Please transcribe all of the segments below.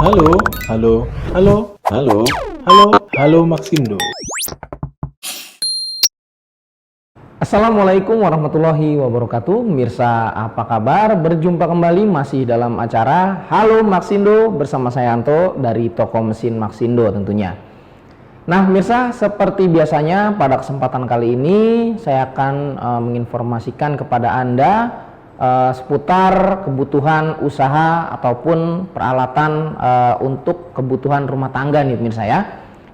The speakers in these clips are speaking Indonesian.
Halo, halo, halo, halo, halo, halo Maxindo. Assalamualaikum warahmatullahi wabarakatuh. Mirsa, apa kabar? Berjumpa kembali masih dalam acara Halo Maxindo bersama saya Anto dari toko mesin Maxindo tentunya. Nah Mirsa, seperti biasanya pada kesempatan kali ini saya akan menginformasikan kepada Anda seputar kebutuhan usaha ataupun peralatan untuk kebutuhan rumah tangga nih Mirsa ya,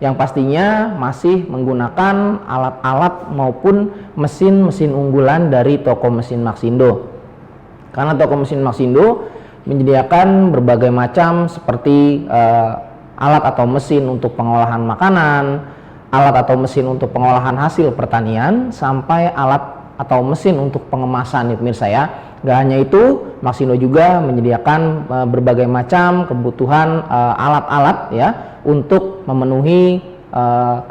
yang pastinya masih menggunakan alat-alat maupun mesin-mesin unggulan dari toko mesin Maxindo. Karena toko mesin Maxindo menyediakan berbagai macam seperti alat atau mesin untuk pengolahan makanan, alat atau mesin untuk pengolahan hasil pertanian, sampai alat atau mesin untuk pengemasan nih pemirsa ya. Gak hanya itu, Maxindo juga menyediakan berbagai macam kebutuhan alat-alat ya untuk memenuhi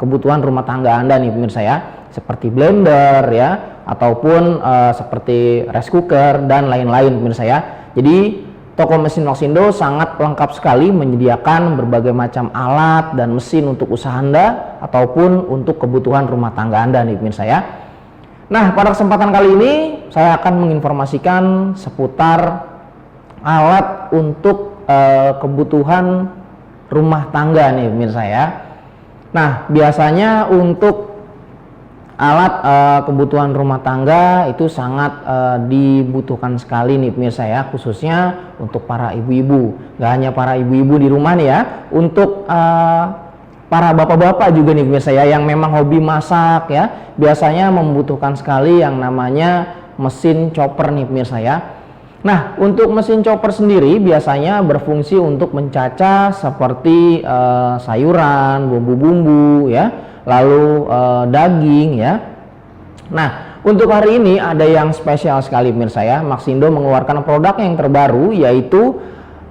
kebutuhan rumah tangga Anda nih pemirsa ya, seperti blender ya, ataupun seperti rice cooker dan lain-lain pemirsa ya. Jadi toko mesin Maxindo sangat lengkap sekali menyediakan berbagai macam alat dan mesin untuk usaha Anda ataupun untuk kebutuhan rumah tangga Anda nih pemirsa ya. Nah, pada kesempatan kali ini saya akan menginformasikan seputar alat untuk kebutuhan rumah tangga nih pemirsa ya. Nah, biasanya untuk alat kebutuhan rumah tangga itu sangat dibutuhkan sekali nih pemirsa ya, khususnya untuk para ibu-ibu. Gak hanya para ibu-ibu di rumah nih ya, untuk para bapak-bapak juga nih pemirsa ya, yang memang hobi masak ya, biasanya membutuhkan sekali yang namanya mesin chopper nih pemirsa ya. Nah, untuk mesin chopper sendiri biasanya berfungsi untuk mencacah seperti sayuran, bumbu-bumbu ya, lalu daging ya. Nah, untuk hari ini ada yang spesial sekali pemirsa ya. Maxindo mengeluarkan produk yang terbaru, yaitu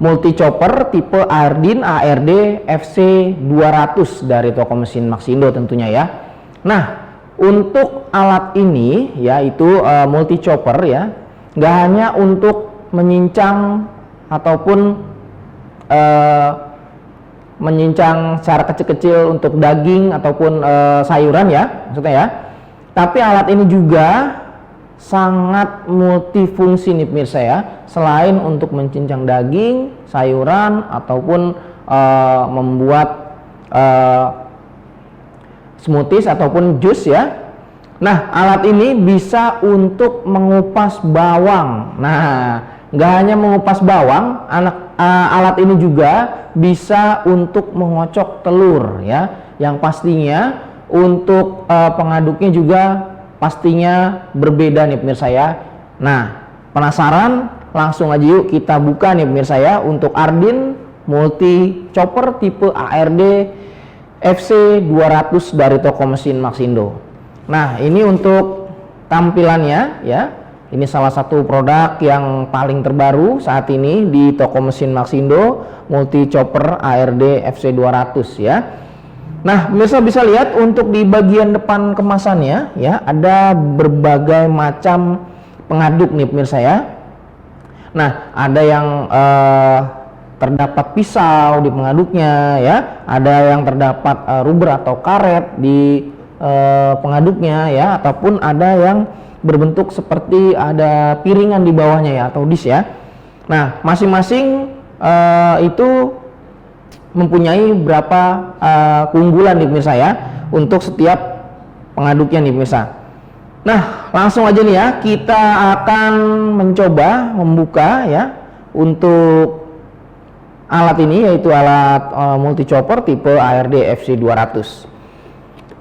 multi chopper tipe Airdyne ARD FC 200 dari toko mesin Maxindo tentunya ya. Nah, untuk alat ini yaitu multi chopper ya, nggak hanya untuk menyincang ataupun menyincang secara kecil-kecil untuk daging ataupun sayuran ya maksudnya ya, tapi alat ini juga sangat multifungsi nih pemirsa ya. Selain untuk mencincang daging, sayuran ataupun membuat smoothies ataupun jus ya. Nah, alat ini bisa untuk mengupas bawang. Nah, nggak hanya mengupas bawang, alat ini juga bisa untuk mengocok telur ya, yang pastinya untuk pengaduknya juga pastinya berbeda nih pemirsa ya. Nah, penasaran? Langsung aja yuk kita buka nih pemirsa ya, untuk Airdyne multi chopper tipe ARD FC 200 dari toko mesin Maxindo. Nah, ini untuk tampilannya ya. Ini salah satu produk yang paling terbaru saat ini di toko mesin Maxindo, multi chopper ARD FC 200 ya. Nah, pemirsa bisa lihat untuk di bagian depan kemasannya ya, ada berbagai macam pengaduk nih pemirsa ya. Nah, ada yang terdapat pisau di pengaduknya ya, ada yang terdapat rubber atau karet di pengaduknya ya, ataupun ada yang berbentuk seperti ada piringan di bawahnya ya, atau dish ya. Nah, masing-masing itu mempunyai berapa keunggulan nih pemirsa ya, untuk setiap pengaduknya nih pemirsa. Nah, langsung aja nih ya, kita akan mencoba membuka ya untuk alat ini, yaitu alat multi chopper tipe ARD FC 200.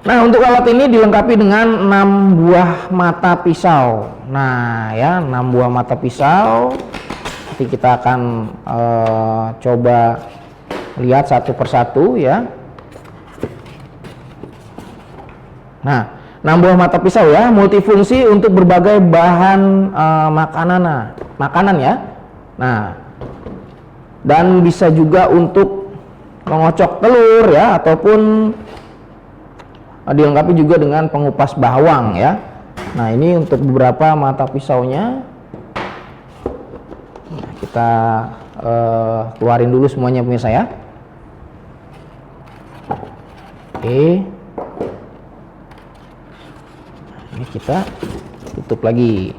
Nah, untuk alat ini dilengkapi dengan 6 buah mata pisau. Nah ya, 6 buah mata pisau. Nanti kita akan coba lihat satu persatu ya. Nah, 6 buah mata pisau ya, multifungsi untuk berbagai bahan makanan ya. Nah, dan bisa juga untuk mengocok telur ya, ataupun dilengkapi juga dengan pengupas bawang ya. Nah, ini untuk beberapa mata pisaunya. Nah, kita keluarin dulu semuanya pemirsa ya. Oke. Ini kita tutup lagi.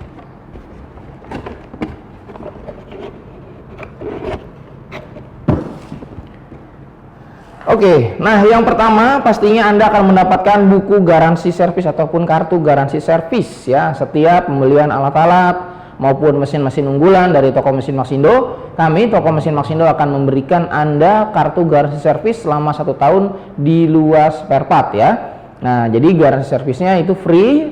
Oke, nah yang pertama pastinya Anda akan mendapatkan buku garansi servis ataupun kartu garansi servis ya setiap pembelian alat-alat maupun mesin-mesin unggulan dari toko mesin Maxindo. Kami toko mesin Maxindo akan memberikan Anda kartu garansi servis selama 1 tahun di luas spare part ya. Nah, jadi garansi servisnya itu free,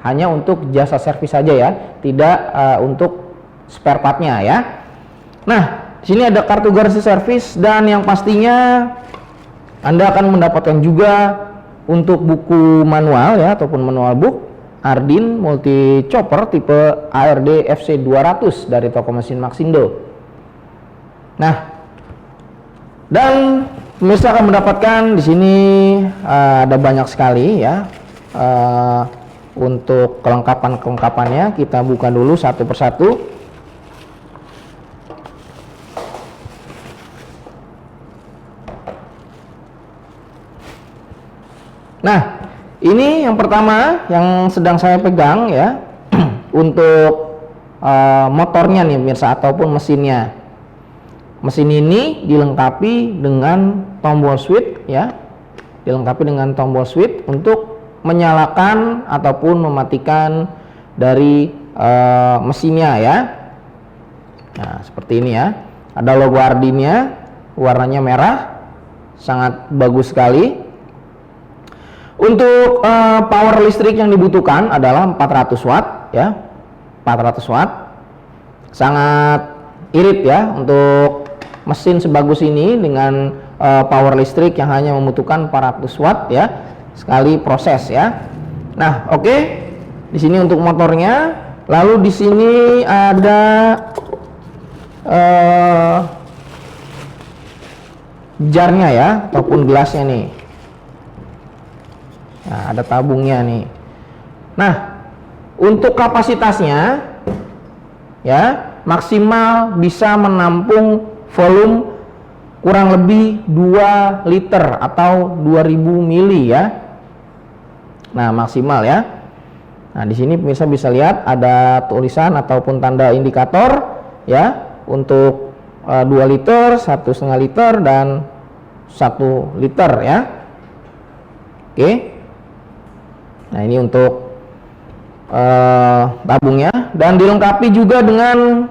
hanya untuk jasa servis saja ya, tidak untuk spare partnya ya. Nah, di sini ada kartu garansi servis dan yang pastinya Anda akan mendapatkan juga untuk buku manual ya ataupun manual book Ardin multi chopper tipe ARD FC 200 dari toko mesin Maxindo. Nah, dan pemirsa akan mendapatkan di sini ada banyak sekali ya untuk kelengkapannya. Kita buka dulu satu persatu. Nah, ini yang pertama yang sedang saya pegang ya untuk motornya nih pemirsa ataupun mesinnya. Mesin ini dilengkapi dengan tombol switch ya, dilengkapi dengan tombol switch untuk menyalakan ataupun mematikan dari mesinnya ya. Nah, seperti ini ya. Ada logo Ardinnya, warnanya merah, sangat bagus sekali. Untuk power listrik yang dibutuhkan adalah 400 watt ya, 400 watt. Sangat irit ya untuk mesin sebagus ini dengan power listrik yang hanya membutuhkan 400 watt ya sekali proses ya. Nah, oke. Di sini untuk motornya. Lalu di sini ada jarnya ya ataupun gelasnya nih. Nah, ada tabungnya nih. Nah, untuk kapasitasnya ya maksimal bisa menampung volume kurang lebih 2 liter atau 2000 mili ya. Nah, maksimal ya. Nah, di sini pemirsa bisa lihat ada tulisan ataupun tanda indikator ya untuk 2 liter, 1,5 liter dan 1 liter ya. Oke. Nah, ini untuk tabungnya dan dilengkapi juga dengan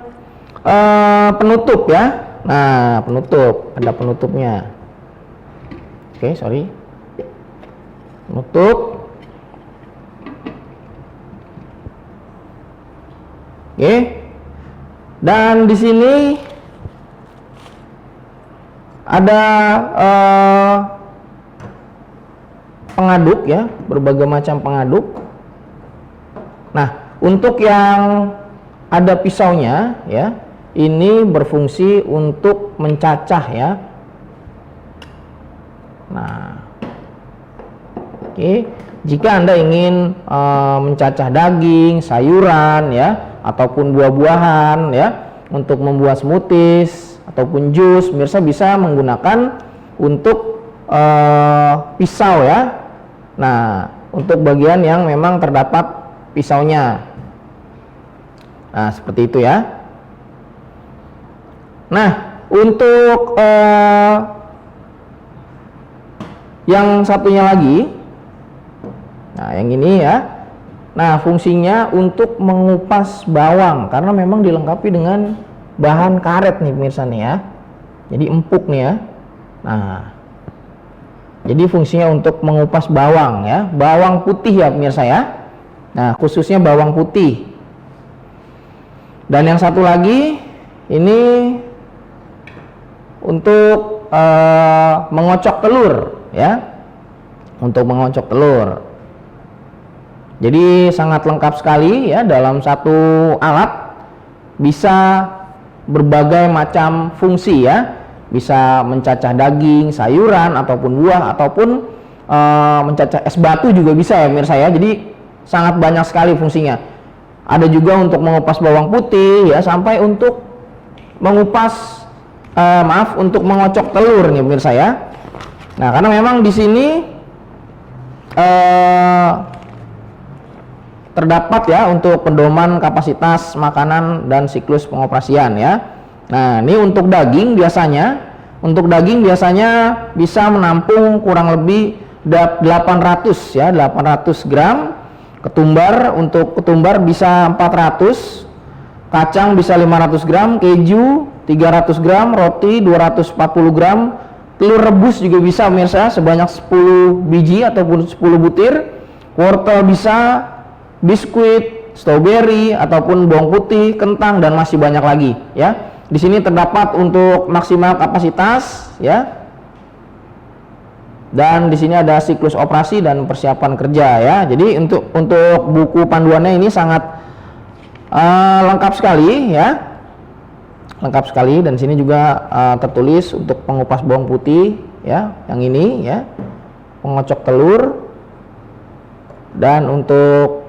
penutup ya. Nah, penutup, ada penutupnya. Oke, sorry. Penutup. Oke. Dan di sini ada pengaduk ya, berbagai macam pengaduk. Nah, untuk yang ada pisaunya ya, ini berfungsi untuk mencacah ya. Nah, oke, jika Anda ingin mencacah daging, sayuran ya, ataupun buah-buahan ya, untuk membuat smoothies ataupun jus, pemirsa bisa menggunakan untuk pisau ya. Nah, untuk bagian yang memang terdapat pisaunya. Nah, seperti itu ya. Nah, untuk yang satunya lagi, nah yang ini ya. Nah, fungsinya untuk mengupas bawang karena memang dilengkapi dengan bahan karet nih pemirsa nih ya. Jadi empuk nih ya. Nah, jadi fungsinya untuk mengupas bawang ya, bawang putih ya pemirsa ya. Nah, khususnya bawang putih. Dan yang satu lagi ini untuk mengocok telur ya, untuk mengocok telur. Jadi sangat lengkap sekali ya dalam satu alat, bisa berbagai macam fungsi ya. Bisa mencacah daging, sayuran ataupun buah ataupun mencacah es batu juga bisa ya pemirsa ya. Jadi sangat banyak sekali fungsinya. Ada juga untuk mengupas bawang putih ya, sampai untuk mengupas untuk mengocok telur nih pemirsa ya. Nah, karena memang di sini terdapat ya untuk pedoman kapasitas makanan dan siklus pengoperasian ya. Nah, ini untuk daging biasanya bisa menampung kurang lebih 800 ya, 800 gram. Untuk ketumbar bisa 400, kacang bisa 500 gram, keju 300 gram, roti 240 gram, telur rebus juga bisa pemirsa sebanyak 10 biji ataupun 10 butir, wortel bisa, biskuit, stroberi ataupun bawang putih, kentang dan masih banyak lagi ya. Di sini terdapat untuk maksimal kapasitas ya. Dan di sini ada siklus operasi dan persiapan kerja ya. Jadi untuk buku panduannya ini sangat lengkap sekali ya. Lengkap sekali, dan sini juga tertulis untuk pengupas bawang putih ya, yang ini ya, pengocok telur, dan untuk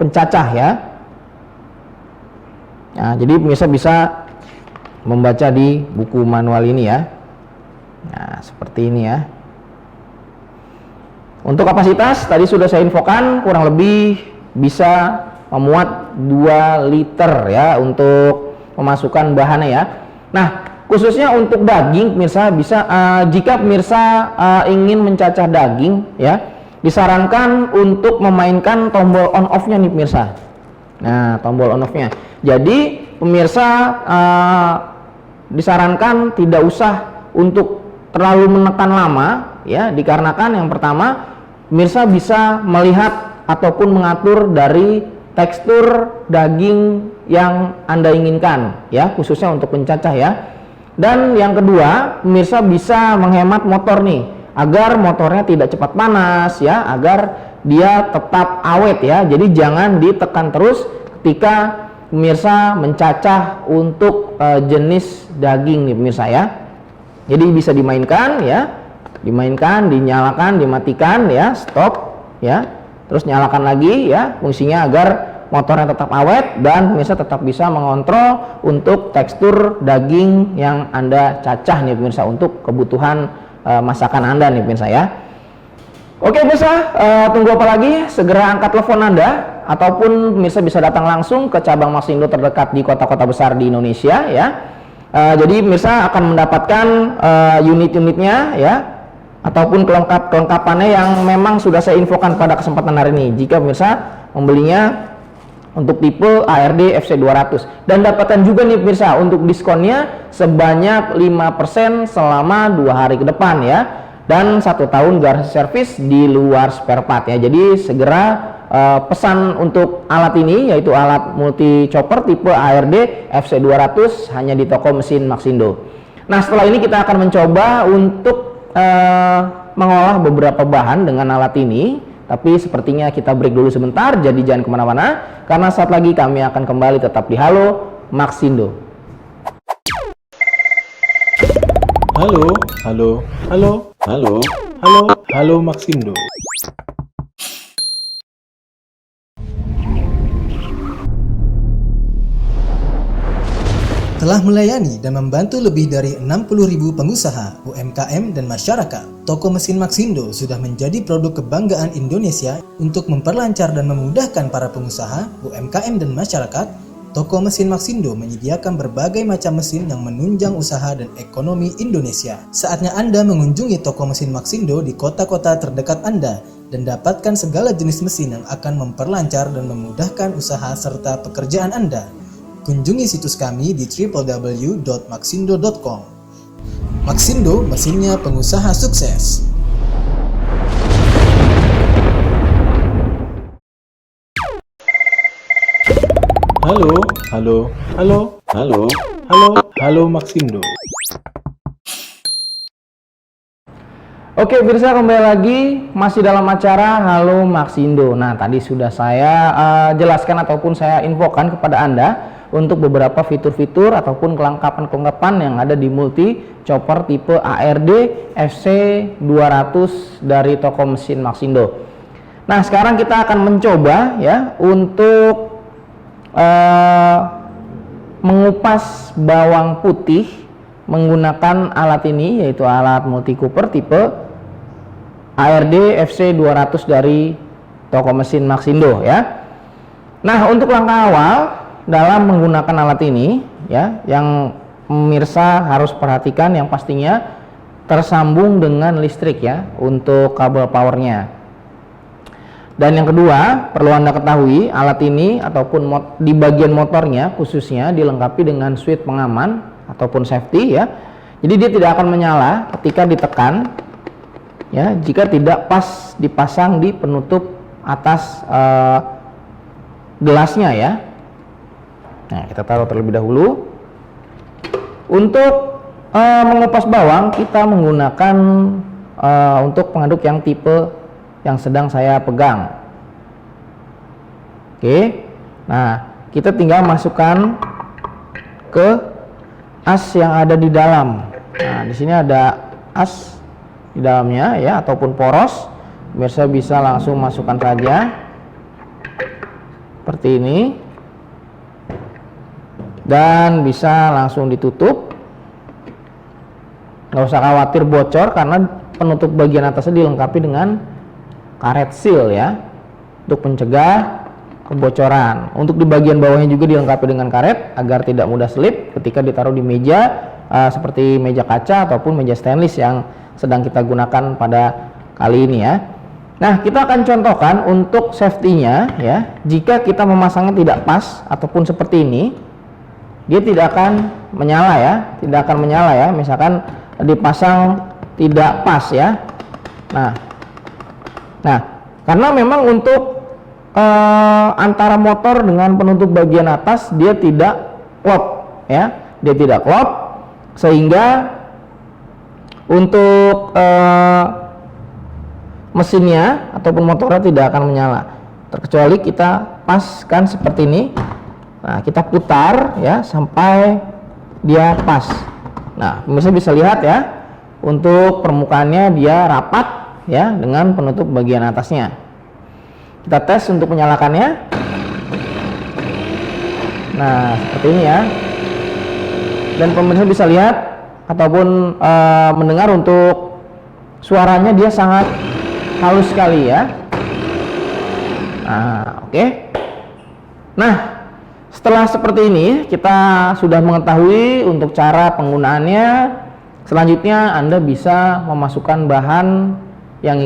pencacah ya. Nah, jadi pemirsa bisa membaca di buku manual ini ya. Nah, seperti ini ya. Untuk kapasitas tadi sudah saya infokan, kurang lebih bisa memuat 2 liter ya untuk memasukkan bahannya ya. Nah, khususnya untuk daging pemirsa bisa jika pemirsa ingin mencacah daging ya, disarankan untuk memainkan tombol on off-nya nih pemirsa. Nah, tombol on off-nya. Jadi pemirsa disarankan tidak usah untuk terlalu menekan lama ya, dikarenakan yang pertama pemirsa bisa melihat ataupun mengatur dari tekstur daging yang Anda inginkan ya, khususnya untuk pencacah ya. Dan yang kedua, pemirsa bisa menghemat motor nih, agar motornya tidak cepat panas ya, agar dia tetap awet ya. Jadi jangan ditekan terus ketika pemirsa mencacah untuk jenis daging nih pemirsa ya. Jadi bisa dimainkan ya, dinyalakan, dimatikan ya, stop ya. Terus nyalakan lagi ya, fungsinya agar motornya tetap awet dan pemirsa tetap bisa mengontrol untuk tekstur daging yang Anda cacah nih pemirsa untuk kebutuhan masakan Anda nih pemirsa ya. Oke pemirsa, tunggu apa lagi? Segera angkat telepon Anda, ataupun pemirsa bisa datang langsung ke cabang Maxindo terdekat di kota-kota besar di Indonesia ya. Jadi pemirsa akan mendapatkan unit-unitnya ya, ataupun kelengkapannya yang memang sudah saya infokan pada kesempatan hari ini. Jika pemirsa membelinya untuk tipe ARD FC200, dan dapatkan juga nih pemirsa untuk diskonnya sebanyak 5% selama 2 hari ke depan ya, dan 1 tahun garansi servis di luar spare part ya. Jadi segera pesan untuk alat ini, yaitu alat multi chopper tipe ARD FC200 hanya di toko mesin Maxindo. Nah, setelah ini kita akan mencoba untuk mengolah beberapa bahan dengan alat ini, tapi sepertinya kita break dulu sebentar, jadi jangan kemana-mana karena saat lagi kami akan kembali tetap di Halo Maxindo. Halo, halo, halo, halo, halo, halo Maxindo. Telah melayani dan membantu lebih dari 60.000 pengusaha, UMKM, dan masyarakat. Toko mesin Maxindo sudah menjadi produk kebanggaan Indonesia. Untuk memperlancar dan memudahkan para pengusaha, UMKM, dan masyarakat, Toko mesin Maxindo menyediakan berbagai macam mesin yang menunjang usaha dan ekonomi Indonesia. Saatnya Anda mengunjungi toko mesin Maxindo di kota-kota terdekat Anda dan dapatkan segala jenis mesin yang akan memperlancar dan memudahkan usaha serta pekerjaan Anda. Kunjungi situs kami di www.maxindo.com. Maxindo, mesinnya pengusaha sukses. Halo, halo, halo, halo, halo, halo Maxindo. Oke, pemirsa, kembali lagi masih dalam acara Halo Maxindo. Nah, tadi sudah saya jelaskan ataupun saya infokan kepada Anda untuk beberapa fitur-fitur ataupun kelengkapan-kelengkapan yang ada di multi chopper tipe ARD FC200 dari toko mesin Maxindo. Nah, sekarang kita akan mencoba ya untuk mengupas bawang putih menggunakan alat ini, yaitu alat multi cooper tipe ARD FC 200 dari toko mesin Maxindo ya. Nah, untuk langkah awal dalam menggunakan alat ini ya, yang pemirsa harus perhatikan yang pastinya tersambung dengan listrik ya untuk kabel powernya. Dan yang kedua, perlu Anda ketahui, alat ini ataupun di bagian motornya khususnya dilengkapi dengan switch pengaman ataupun safety ya. Jadi dia tidak akan menyala ketika ditekan ya, jika tidak pas dipasang di penutup atas gelasnya ya. Nah, kita taruh terlebih dahulu. Untuk mengupas bawang kita menggunakan untuk pengaduk yang tipe yang sedang saya pegang. Oke, nah kita tinggal masukkan ke as yang ada di dalam. Nah, di sini ada as di dalamnya ya, ataupun poros. Pemirsa bisa langsung masukkan saja seperti ini, dan bisa langsung ditutup. Nggak usah khawatir bocor karena penutup bagian atasnya dilengkapi dengan karet seal ya, untuk mencegah kebocoran. Untuk di bagian bawahnya juga dilengkapi dengan karet agar tidak mudah selip ketika ditaruh di meja seperti meja kaca ataupun meja stainless yang sedang kita gunakan pada kali ini ya. Nah, kita akan contohkan untuk safety-nya ya. Jika kita memasangnya tidak pas ataupun seperti ini, dia tidak akan menyala ya, tidak akan menyala ya. Misalkan dipasang tidak pas ya. Nah, karena memang untuk antara motor dengan penutup bagian atas dia tidak klop ya, dia tidak klop, sehingga untuk mesinnya ataupun motornya tidak akan menyala, terkecuali kita paskan seperti ini. Nah, kita putar ya sampai dia pas. Nah, pemirsa bisa lihat ya, untuk permukaannya dia rapat ya dengan penutup bagian atasnya. Kita tes untuk menyalakannya. Nah, seperti ini ya. Dan pemirsa bisa lihat ataupun mendengar untuk suaranya dia sangat halus sekali ya. Nah, oke. Nah, setelah seperti ini kita sudah mengetahui untuk cara penggunaannya. Selanjutnya Anda bisa memasukkan bahan yang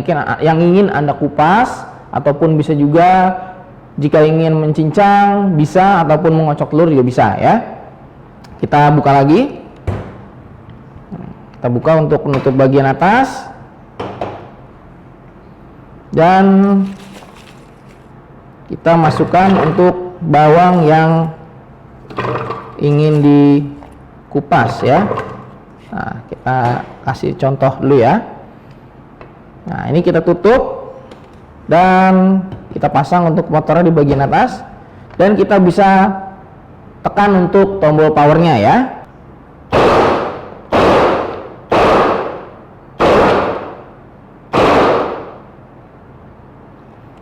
ingin Anda kupas, ataupun bisa juga jika ingin mencincang bisa, ataupun mengocok telur juga bisa ya. Kita buka lagi. Kita buka untuk penutup bagian atas, dan kita masukkan untuk bawang yang ingin dikupas ya. Nah, kita kasih contoh dulu ya. Nah, ini kita tutup dan kita pasang untuk motornya di bagian atas, dan kita bisa tekan untuk tombol powernya ya.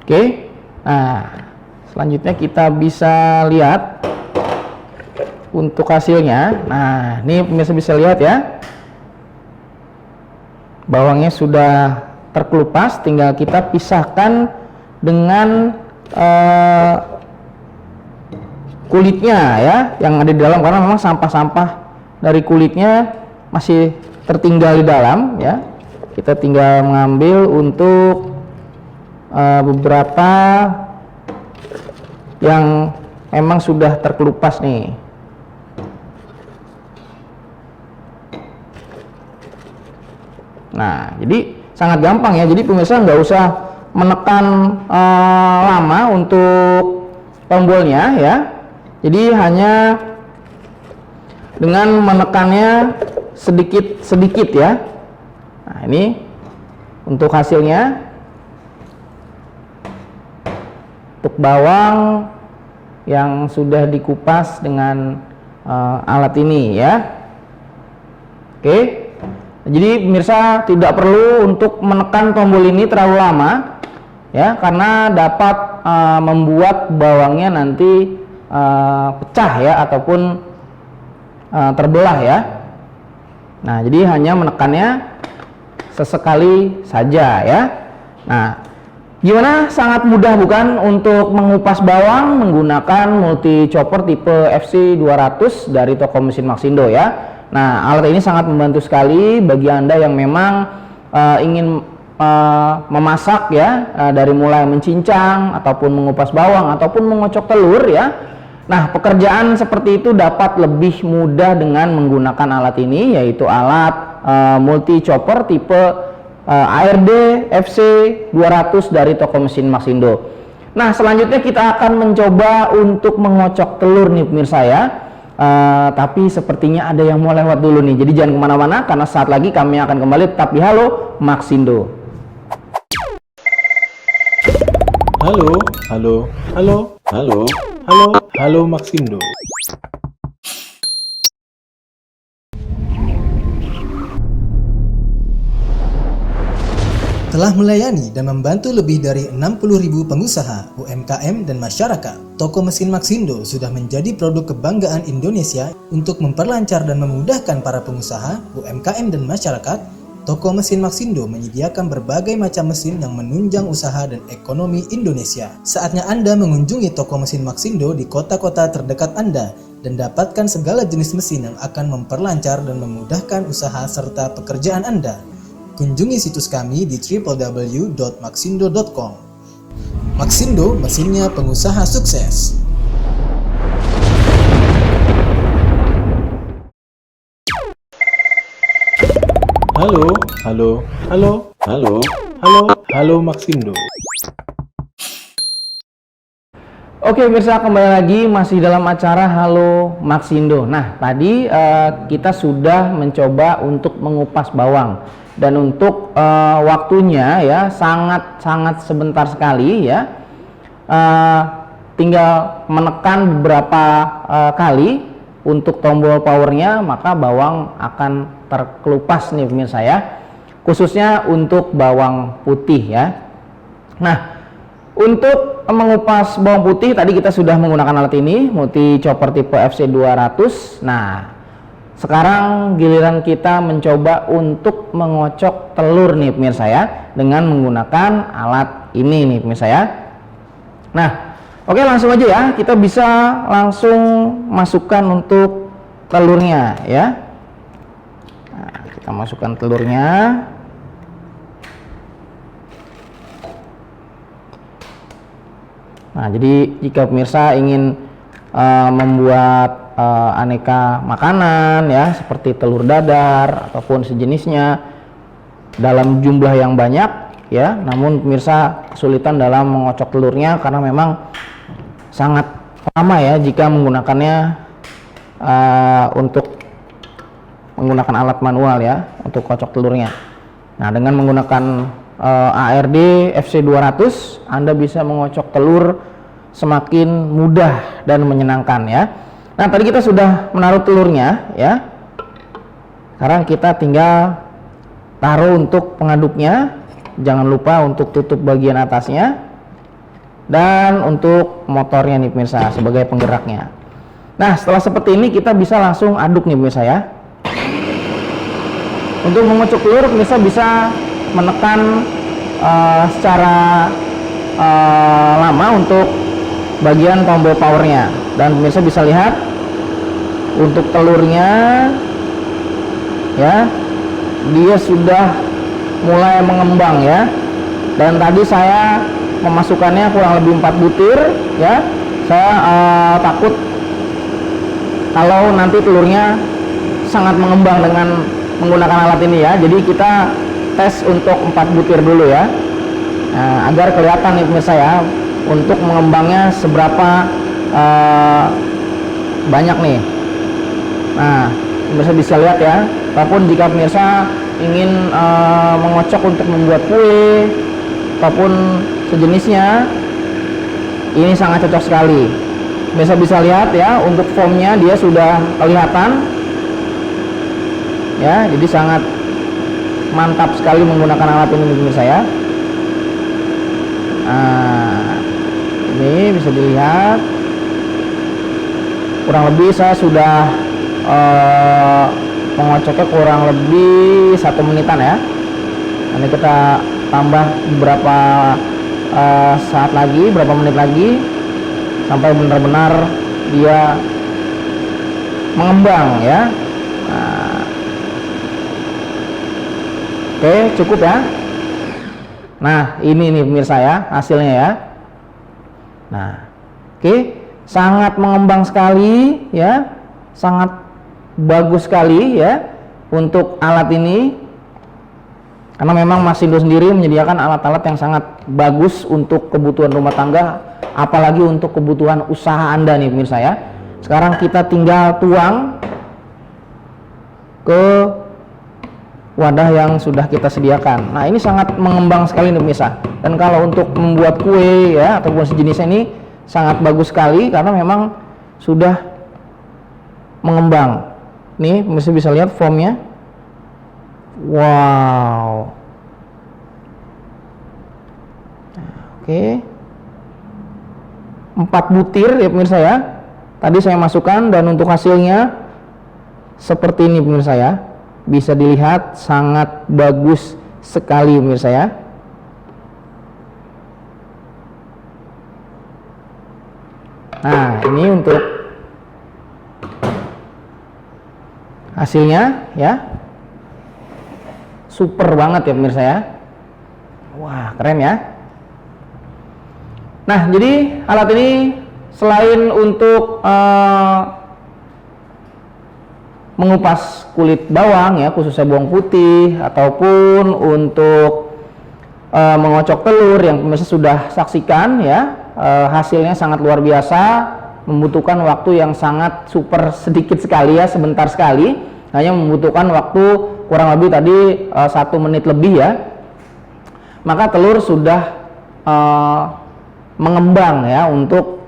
Oke. Nah, selanjutnya kita bisa lihat untuk hasilnya. Nah, ini pemirsa bisa lihat ya, bawangnya sudah terkelupas, tinggal kita pisahkan dengan kulitnya ya, yang ada di dalam, karena memang sampah-sampah dari kulitnya masih tertinggal di dalam ya. Kita tinggal mengambil untuk beberapa yang memang sudah terkelupas nih. Nah, jadi sangat gampang ya. Jadi pemirsa nggak usah menekan lama untuk tombolnya ya. Jadi hanya dengan menekannya sedikit-sedikit ya. Nah, ini untuk hasilnya. Untuk bawang yang sudah dikupas dengan alat ini ya. Oke. Jadi pemirsa tidak perlu untuk menekan tombol ini terlalu lama ya, karena dapat membuat bawangnya nanti pecah ya, ataupun terbelah ya. Nah, jadi hanya menekannya sesekali saja ya. Nah, gimana? Sangat mudah bukan untuk mengupas bawang menggunakan multi chopper tipe FC200 dari toko mesin Maxindo ya. Nah, alat ini sangat membantu sekali bagi Anda yang memang ingin memasak ya, dari mulai mencincang ataupun mengupas bawang ataupun mengocok telur ya. Nah, pekerjaan seperti itu dapat lebih mudah dengan menggunakan alat ini, yaitu alat multi chopper tipe ARD FC 200 dari toko mesin Maxindo. Nah, selanjutnya kita akan mencoba untuk mengocok telur nih pemirsa ya. Tapi sepertinya ada yang mau lewat dulu nih, jadi jangan kemana-mana karena saat lagi kami akan kembali tetap di Halo Maxindo. Halo, halo, halo, halo, halo, halo Maxindo. Telah melayani dan membantu lebih dari 60.000 pengusaha, UMKM, dan masyarakat. Toko mesin Maxindo sudah menjadi produk kebanggaan Indonesia untuk memperlancar dan memudahkan para pengusaha, UMKM, dan masyarakat. Toko mesin Maxindo menyediakan berbagai macam mesin yang menunjang usaha dan ekonomi Indonesia. Saatnya Anda mengunjungi toko mesin Maxindo di kota-kota terdekat Anda dan dapatkan segala jenis mesin yang akan memperlancar dan memudahkan usaha serta pekerjaan Anda. Kunjungi situs kami di www.maxindo.com. Maxindo, mesinnya pengusaha sukses. Halo, halo, halo, halo, halo, halo Maxindo. Oke pemirsa, kembali lagi masih dalam acara Halo Maxindo. Nah, tadi kita sudah mencoba untuk mengupas bawang. Dan untuk waktunya ya sangat sebentar sekali ya. Tinggal menekan beberapa kali untuk tombol powernya, maka bawang akan terkelupas nih pemirsa ya, khususnya untuk bawang putih ya. Nah, untuk mengupas bawang putih tadi kita sudah menggunakan alat ini, multi chopper tipe FC200. Nah, sekarang giliran kita mencoba untuk mengocok telur nih pemirsa ya, dengan menggunakan alat ini nih pemirsa ya. Nah, oke, langsung aja ya, kita bisa langsung masukkan untuk telurnya ya. Nah, kita masukkan telurnya. Nah, jadi jika pemirsa ingin membuat aneka makanan ya, seperti telur dadar ataupun sejenisnya dalam jumlah yang banyak ya, namun pemirsa kesulitan dalam mengocok telurnya karena memang sangat lama ya jika menggunakannya untuk menggunakan alat manual ya untuk kocok telurnya. Nah, dengan menggunakan ARD FC200 Anda bisa mengocok telur semakin mudah dan menyenangkan ya. Nah, tadi kita sudah menaruh telurnya ya. Sekarang kita tinggal taruh untuk pengaduknya. Jangan lupa untuk tutup bagian atasnya. Dan untuk motornya nih pemirsa sebagai penggeraknya. Nah, setelah seperti ini kita bisa langsung aduk nih pemirsa ya. Untuk mengocok telur pemirsa bisa menekan secara lama untuk bagian tombol powernya, dan pemirsa bisa lihat untuk telurnya ya, dia sudah mulai mengembang ya. Dan tadi saya memasukkannya kurang lebih 4 butir ya. Saya takut kalau nanti telurnya sangat mengembang dengan menggunakan alat ini ya. Jadi kita tes untuk 4 butir dulu ya. Nah, agar kelihatan nih pemirsa ya untuk mengembangnya seberapa banyak nih. Nah, pemirsa bisa lihat ya. Ataupun jika pemirsa ingin mengocok untuk membuat kue ataupun sejenisnya, ini sangat cocok sekali. Pemirsa bisa lihat ya, untuk foamnya dia sudah kelihatan ya, jadi sangat mantap sekali menggunakan alat ini pemirsa ya. Nah, ini bisa dilihat kurang lebih saya sudah mengocoknya kurang lebih 1 menitan ya. Nanti kita tambah beberapa saat lagi, berapa menit lagi sampai benar-benar dia mengembang ya. Nah, oke, cukup ya. Nah, ini nih pemirsa ya hasilnya ya. Nah, oke, sangat mengembang sekali ya, sangat bagus sekali ya untuk alat ini, karena memang Maxindo sendiri menyediakan alat-alat yang sangat bagus untuk kebutuhan rumah tangga, apalagi untuk kebutuhan usaha Anda nih pemirsa ya. Sekarang kita tinggal tuang ke wadah yang sudah kita sediakan. Nah, ini sangat mengembang sekali nih pemirsa. Dan kalau untuk membuat kue ya ataupun sejenisnya ini sangat bagus sekali karena memang sudah mengembang. Nih pemirsa bisa lihat formnya. Wow. Oke. 4 butir ya pemirsa ya. Tadi saya masukkan dan untuk hasilnya seperti ini pemirsa ya. Bisa dilihat sangat bagus sekali pemirsa ya. Nah, ini untuk hasilnya ya. Super banget ya pemirsa ya. Wah, keren ya. Nah, jadi alat ini selain untuk mengupas kulit bawang ya, khususnya bawang putih, ataupun untuk mengocok telur yang pemirsa sudah saksikan ya, hasilnya sangat luar biasa, membutuhkan waktu yang sangat super sedikit sekali ya, sebentar sekali, hanya membutuhkan waktu kurang lebih tadi 1 menit lebih ya. Maka telur sudah mengembang ya untuk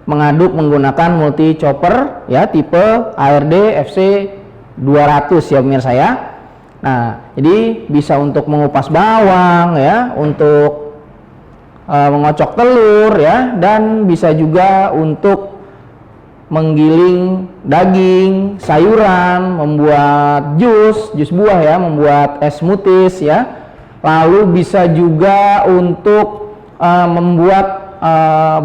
mengaduk menggunakan multi chopper ya tipe ARD FC 200 ya pemirsa ya. Nah, jadi bisa untuk mengupas bawang ya, untuk mengocok telur ya, dan bisa juga untuk menggiling daging, sayuran, membuat jus buah ya, membuat es smoothies ya. Lalu bisa juga untuk membuat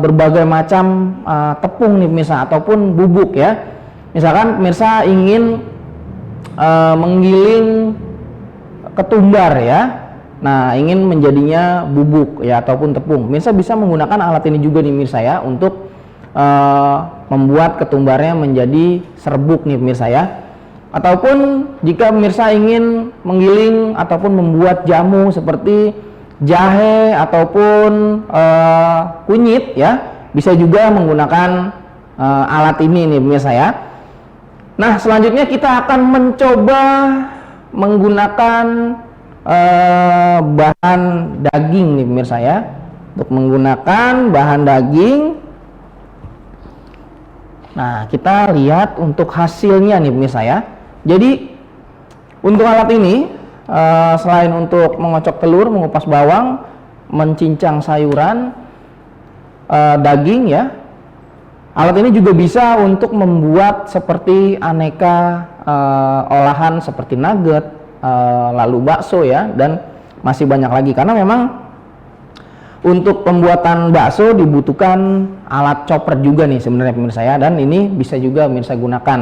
berbagai macam tepung nih pemirsa ataupun bubuk ya. Misalkan pemirsa ingin menggiling ketumbar ya, nah ingin menjadinya bubuk ya ataupun tepung, pemirsa bisa menggunakan alat ini juga nih pemirsa ya untuk membuat ketumbarnya menjadi serbuk nih pemirsa ya. Ataupun jika pemirsa ingin menggiling ataupun membuat jamu seperti jahe ataupun kunyit ya, bisa juga menggunakan alat ini nih pemirsa ya. Nah, selanjutnya kita akan mencoba menggunakan bahan daging nih pemirsa ya. Untuk menggunakan bahan daging, nah kita lihat untuk hasilnya nih pemirsa ya. Jadi untuk alat ini selain untuk mengocok telur, mengupas bawang, mencincang sayuran, daging ya, alat ini juga bisa untuk membuat seperti aneka olahan seperti nugget, lalu bakso ya, dan masih banyak lagi. Karena memang untuk pembuatan bakso dibutuhkan alat chopper juga nih sebenarnya pemirsa ya, dan ini bisa juga pemirsa gunakan.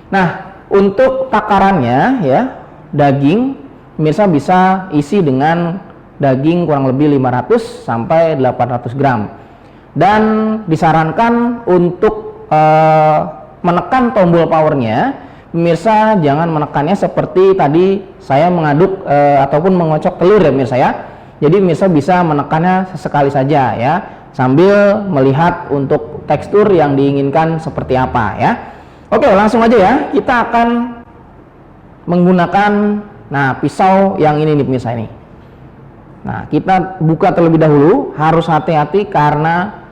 Nah, untuk takarannya ya, daging pemirsa bisa isi dengan daging kurang lebih 500 sampai 800 gram. Dan disarankan untuk menekan tombol powernya, pemirsa jangan menekannya seperti tadi saya mengaduk ataupun mengocok telur ya pemirsa ya. Jadi pemirsa bisa menekannya sesekali saja ya, sambil melihat untuk tekstur yang diinginkan seperti apa ya. Oke, langsung aja ya, kita akan menggunakan pisau yang ini nih pemirsa ini. Nah, kita buka terlebih dahulu, harus hati-hati karena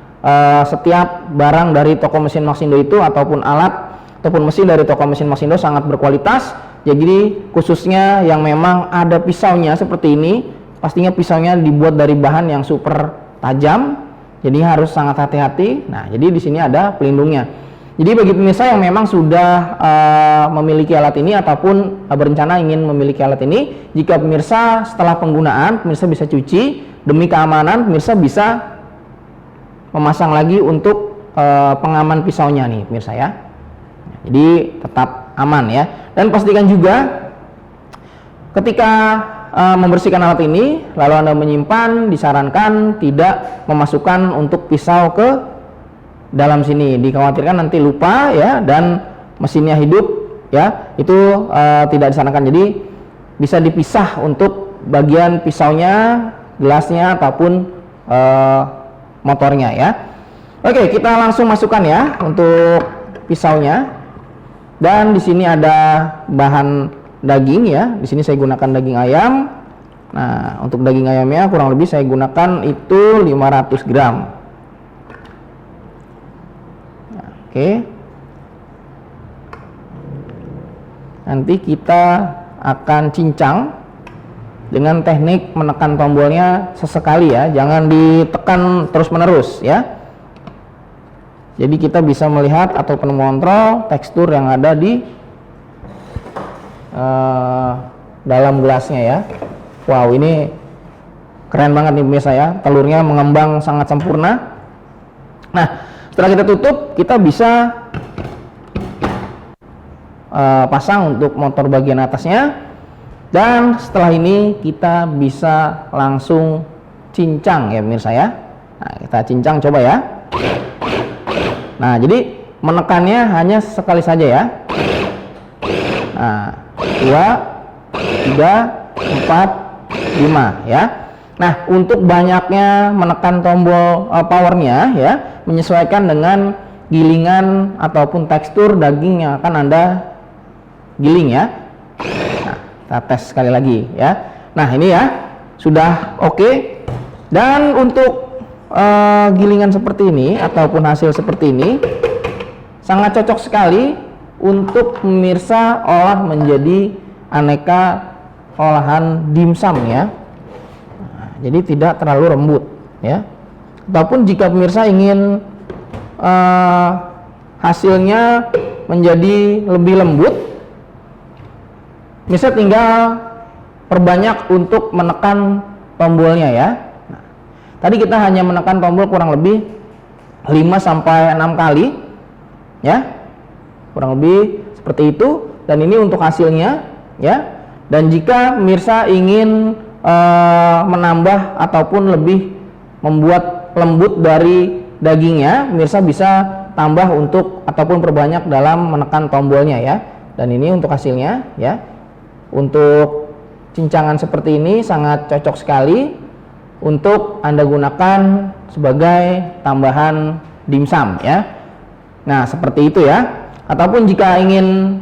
setiap barang dari toko mesin Maxindo itu ataupun alat ataupun mesin dari toko mesin Maxindo sangat berkualitas. Jadi khususnya yang memang ada pisaunya seperti ini, pastinya pisaunya dibuat dari bahan yang super tajam. Jadi harus sangat hati-hati. Nah, jadi di sini ada pelindungnya. Jadi bagi pemirsa yang memang sudah memiliki alat ini ataupun berencana ingin memiliki alat ini, jika pemirsa setelah penggunaan pemirsa bisa cuci, demi keamanan pemirsa bisa memasang lagi untuk pengaman pisaunya nih pemirsa ya. Jadi tetap aman ya. Dan pastikan juga ketika membersihkan alat ini lalu Anda menyimpan, disarankan tidak memasukkan untuk pisau ke dalam sini, dikhawatirkan nanti lupa ya dan mesinnya hidup ya, itu tidak disarankan. Jadi bisa dipisah untuk bagian pisaunya, gelasnya ataupun motornya ya. Oke, kita langsung masukkan ya untuk pisaunya. Dan di sini ada bahan daging ya. Di sini saya gunakan daging ayam. Nah, untuk daging ayamnya kurang lebih saya gunakan itu 500 gram. Nah, oke. Nanti kita akan cincang dengan teknik menekan tombolnya sesekali ya, jangan ditekan terus-menerus ya. Jadi kita bisa melihat ataupun mengontrol tekstur yang ada di dalam gelasnya ya. Wow, ini keren banget nih pemirsa ya, telurnya mengembang sangat sempurna. Nah, setelah kita tutup, kita bisa pasang untuk motor bagian atasnya. Dan setelah ini kita bisa langsung cincang ya pemirsa ya. Nah, kita cincang coba ya. Nah, jadi menekannya hanya sekali saja ya. Nah, 2, 3, 4, 5 ya. Nah, untuk banyaknya menekan tombol powernya ya, menyesuaikan dengan gilingan ataupun tekstur daging yang akan Anda giling ya. Nah, kita tes sekali lagi ya. Nah, ini ya sudah oke. Dan untuk gilingan seperti ini ataupun hasil seperti ini sangat cocok sekali untuk pemirsa olah menjadi aneka olahan dimsum ya. Nah, jadi tidak terlalu lembut ya. Ataupun jika pemirsa ingin hasilnya menjadi lebih lembut, pemirsa tinggal perbanyak untuk menekan tombolnya ya. Tadi kita hanya menekan tombol kurang lebih 5-6 kali ya, kurang lebih seperti itu. Dan ini untuk hasilnya ya. Dan jika pemirsa ingin menambah ataupun lebih membuat lembut dari dagingnya, pemirsa bisa tambah untuk ataupun perbanyak dalam menekan tombolnya ya. Dan ini untuk hasilnya ya. Untuk cincangan seperti ini sangat cocok sekali untuk Anda gunakan sebagai tambahan dimsum ya. Nah, seperti itu ya. Ataupun jika ingin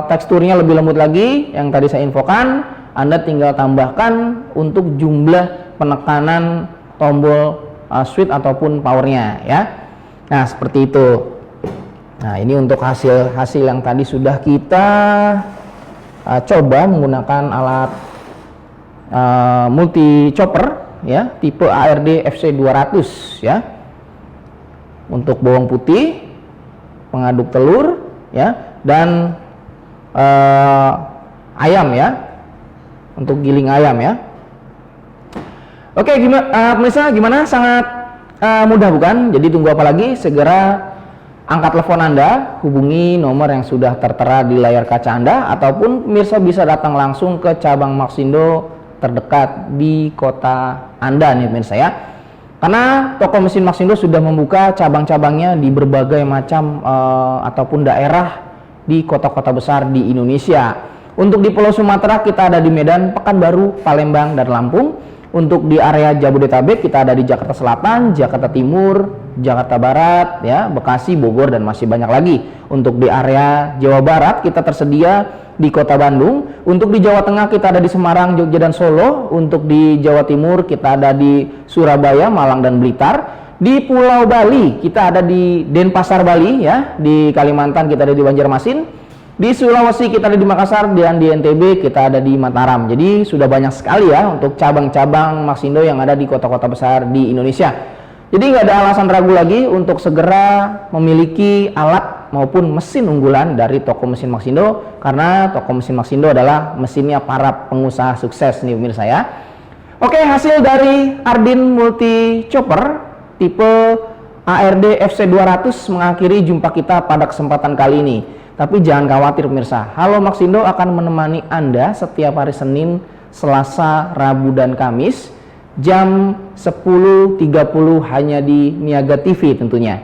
teksturnya lebih lembut lagi yang tadi saya infokan, Anda tinggal tambahkan untuk jumlah penekanan tombol switch ataupun powernya ya. Nah, seperti itu. Nah, ini untuk hasil yang tadi sudah kita coba menggunakan alat multi chopper ya, tipe ARD FC 200 ya, untuk bawang putih, pengaduk telur ya, dan ayam ya, untuk giling ayam ya. Oke, pemirsa, gimana? Sangat mudah bukan? Jadi tunggu apa lagi? Segera angkat telepon Anda, hubungi nomor yang sudah tertera di layar kaca Anda, ataupun pemirsa bisa datang langsung ke cabang Maxindo terdekat di kota Anda nih pemirsa ya. Karena toko mesin Maxindo sudah membuka cabang-cabangnya di berbagai macam ataupun daerah di kota-kota besar di Indonesia. Untuk di Pulau Sumatera kita ada di Medan, Pekanbaru, Palembang, dan Lampung. Untuk di area Jabodetabek kita ada di Jakarta Selatan, Jakarta Timur, Jakarta Barat, ya, Bekasi, Bogor, dan masih banyak lagi. Untuk di area Jawa Barat kita tersedia di Kota Bandung. Untuk di Jawa Tengah kita ada di Semarang, Jogja, dan Solo. Untuk di Jawa Timur kita ada di Surabaya, Malang, dan Blitar. Di Pulau Bali kita ada di Denpasar, Bali, ya. Di Kalimantan kita ada di Banjarmasin. Di Sulawesi kita ada di Makassar, dan di NTB kita ada di Mataram. Jadi sudah banyak sekali ya untuk cabang-cabang Maxindo yang ada di kota-kota besar di Indonesia. Jadi nggak ada alasan ragu lagi untuk segera memiliki alat maupun mesin unggulan dari toko mesin Maxindo, karena toko mesin Maxindo adalah mesinnya para pengusaha sukses nih pemirsa ya. Oke, hasil dari Ardin Multi Chopper tipe ARD FC200 mengakhiri jumpa kita pada kesempatan kali ini. Tapi jangan khawatir pemirsa, Halo Maxindo akan menemani Anda setiap hari Senin, Selasa, Rabu, dan Kamis jam 10.30 hanya di Niaga TV tentunya.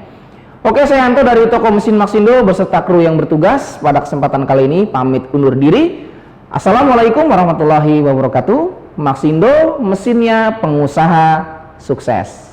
Oke, saya Anto dari toko mesin Maxindo beserta kru yang bertugas pada kesempatan kali ini pamit undur diri. Assalamualaikum warahmatullahi wabarakatuh. Maxindo, mesinnya pengusaha sukses.